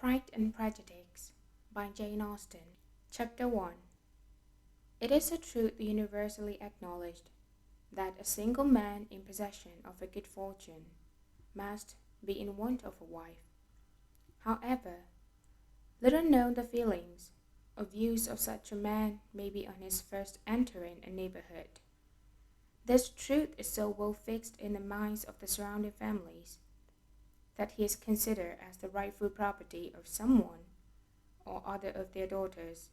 Pride and Prejudice by Jane Austen. Chapter 1. It is a truth universally acknowledged that a single man in possession of a good fortune must be in want of a wife. However, little known the feelings or views of such a man may be on his first entering a neighborhood. This truth is so well fixed in the minds of the surrounding families that he is considered as the rightful property of someone or other of their daughters.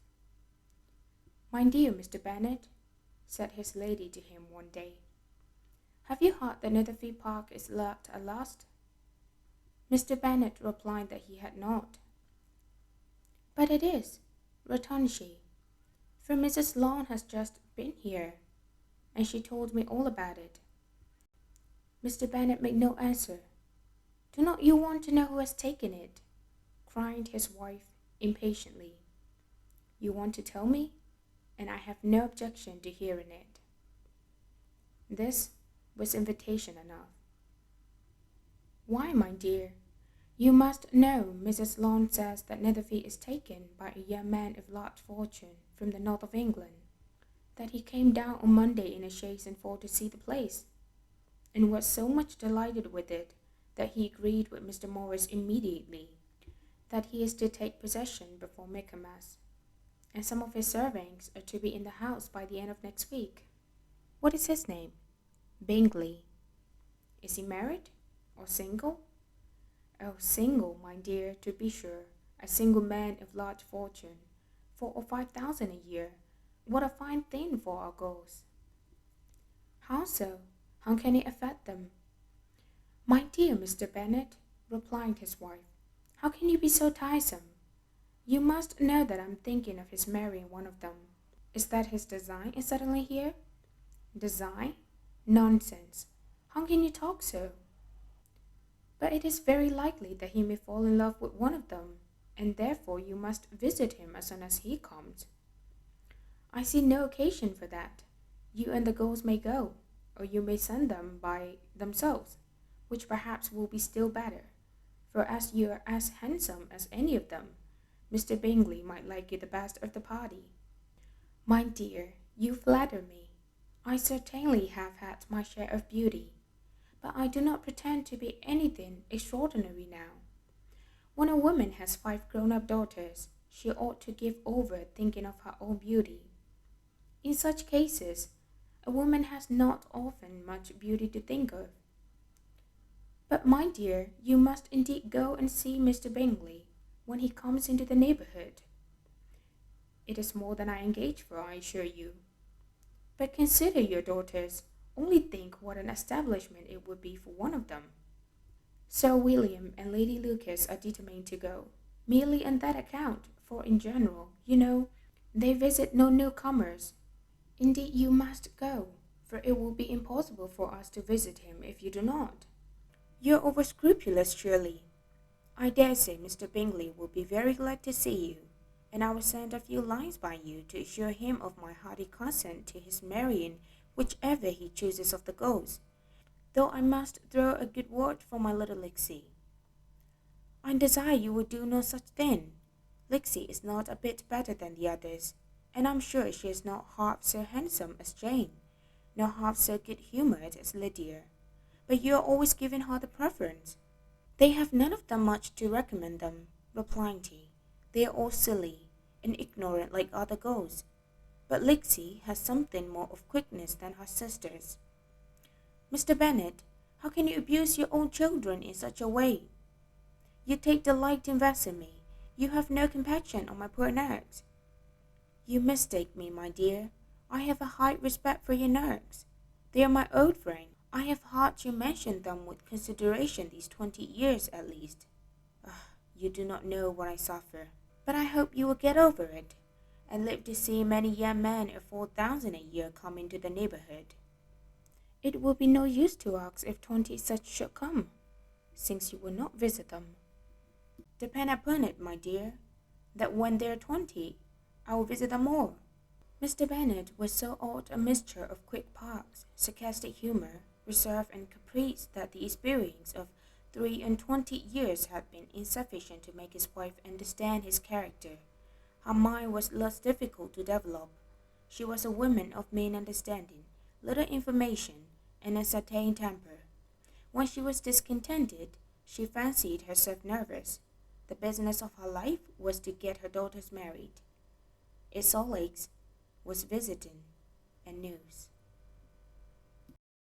"My dear Mr. Bennet," said his lady to him one day, "have you heard that Netherfield Park is let at last?" Mr. Bennet replied that he had not. "But it is," returned she, "for Mrs. Lawn has just been here, and she told me all about it." Mr. Bennet made no answer. "Do not you want to know who has taken it?" cried his wife impatiently. "You want to tell me, and I have no objection to hearing it." This was invitation enough. "Why, my dear, you must know Mrs. Lawn says that Netherfield is taken by a young man of large fortune from the north of England, that he came down on Monday in a chaise and four to see the place, and was so much delighted with it that he agreed with Mr. Morris immediately that he is to take possession before Michaelmas, and some of his servants are to be in the house by the end of next week. What is his name? Bingley. Is he married or single? Oh, single, my dear, to be sure, a single man of large fortune, 4,000 or 5,000 a year. What a fine thing for our girls! How so? How can it affect them? My dear Mr. Bennet, replied his wife, how can you be so tiresome? You must know that I'm thinking of his marrying one of them. Is that his design is suddenly here? Design? Nonsense! How can you talk so? But it is very likely that he may fall in love with one of them, and therefore you must visit him as soon as he comes. I see no occasion for that. You and the girls may go, or you may send them by themselves, which perhaps will be still better, for as you are as handsome as any of them, Mr. Bingley might like you the best of the party. My dear, you flatter me. I certainly have had my share of beauty, but I do not pretend to be anything extraordinary now. When a woman has 5 grown-up daughters, she ought to give over thinking of her own beauty. In such cases, a woman has not often much beauty to think of. But, my dear, you must indeed go and see Mr. Bingley when he comes into the neighborhood. It is more than I engage for, I assure you. But consider your daughters. Only think what an establishment it would be for one of them. Sir William and Lady Lucas are determined to go, merely on that account, for in general, you know, they visit no newcomers. Indeed, you must go, for it will be impossible for us to visit him if you do not. You are over-scrupulous, surely. I dare say Mr. Bingley will be very glad to see you, and I will send a few lines by you to assure him of my hearty consent to his marrying whichever he chooses of the girls, though I must throw a good word for my little Lixie. I desire you will do no such thing. Lixie is not a bit better than the others, and I'm sure she is not half so handsome as Jane, nor half so good-humoured as Lydia, but you are always giving her the preference. They have none of them much to recommend them, replied he. They are all silly and ignorant like other girls, but Lixie has something more of quickness than her sisters. Mr. Bennet, how can you abuse your own children in such a way? You take delight in vexing me. You have no compassion on my poor nerves. You mistake me, my dear. I have a high respect for your nerves. They are my old friends. I have heard you mention them with consideration these 20 years at least. You do not know what I suffer, but I hope you will get over it, and live to see many young men of 4,000 a year come into the neighborhood. It will be no use to ask if 20 such should come, since you will not visit them. Depend upon it, my dear, that when they are 20, I will visit them all. Mr. Bennet was so odd a mixture of quick parts, sarcastic humour, reserve and caprice that the experience of 3 and 20 years had been insufficient to make his wife understand his character. Her mind was less difficult to develop. She was a woman of mean understanding, little information, and a certain temper. When she was discontented, she fancied herself nervous. The business of her life was to get her daughters married. Its solace was visiting and news.